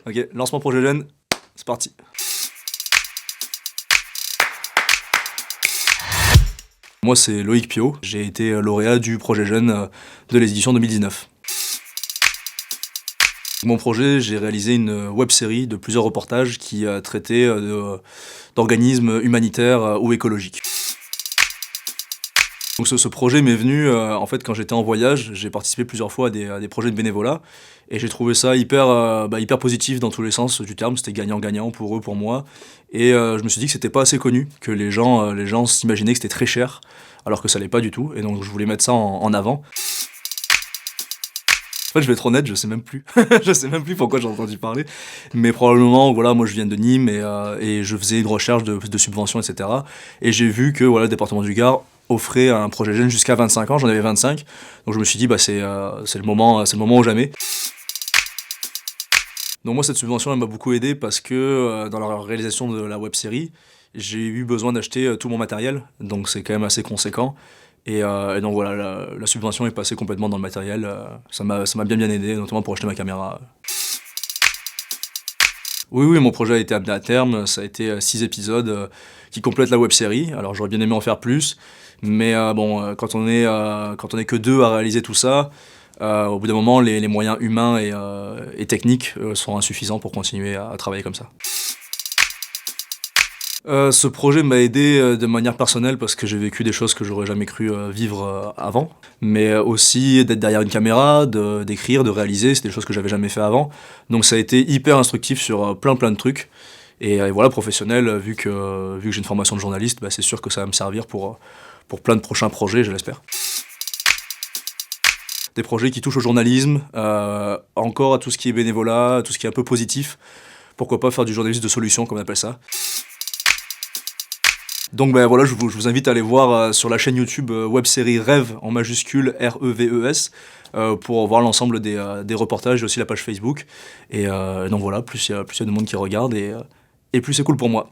Ok, lancement projet jeune, c'est parti. Moi, c'est Loïc Piot. J'ai été lauréat du projet jeune de l'édition 2019. Mon projet, j'ai réalisé une web-série de plusieurs reportages qui traitaient d'organismes humanitaires ou écologiques. Donc ce projet m'est venu en fait quand j'étais en voyage. J'ai participé plusieurs fois à des projets de bénévolat et j'ai trouvé ça hyper positif dans tous les sens du terme. C'était gagnant-gagnant pour eux, pour moi. Et je me suis dit que c'était pas assez connu, que les gens s'imaginaient que c'était très cher, alors que ça l'est pas du tout. Et donc je voulais mettre ça en avant. En fait, je vais être honnête, je sais même plus. Je sais même plus pourquoi j'ai entendu parler. Mais probablement, voilà, moi je viens de Nîmes et je faisais une recherche de subventions, etc. Et j'ai vu que voilà, le département du Gard offrait un projet jeune jusqu'à 25 ans. J'en avais 25. Donc je me suis dit, bah, c'est le moment ou jamais. Donc moi, cette subvention, elle m'a beaucoup aidé parce que dans la réalisation de la web série, j'ai eu besoin d'acheter tout mon matériel. Donc c'est quand même assez conséquent. Et donc voilà, la subvention est passée complètement dans le matériel. Ça m'a bien aidé, notamment pour acheter ma caméra. Oui, oui, mon projet a été amené à terme. Ça a été 6 épisodes qui complètent la web série. Alors j'aurais bien aimé en faire plus, mais quand on est que deux à réaliser tout ça, au bout d'un moment, les moyens humains et techniques sont insuffisants pour continuer à travailler comme ça. Ce projet m'a aidé de manière personnelle parce que j'ai vécu des choses que j'aurais jamais cru vivre avant. Mais aussi d'être derrière une caméra, d'écrire, de réaliser, c'est des choses que j'avais jamais fait avant. Donc ça a été hyper instructif sur plein de trucs. Et voilà, professionnel, vu que j'ai une formation de journaliste, bah, c'est sûr que ça va me servir pour plein de prochains projets, je l'espère. Des projets qui touchent au journalisme, encore à tout ce qui est bénévolat, à tout ce qui est un peu positif. Pourquoi pas faire du journalisme de solution, comme on appelle ça. Donc ben voilà, je vous invite à aller voir sur la chaîne YouTube web-série Rêve en majuscule REVES pour voir l'ensemble des reportages et aussi la page Facebook. Et donc voilà, plus il y a de monde qui regarde et plus c'est cool pour moi.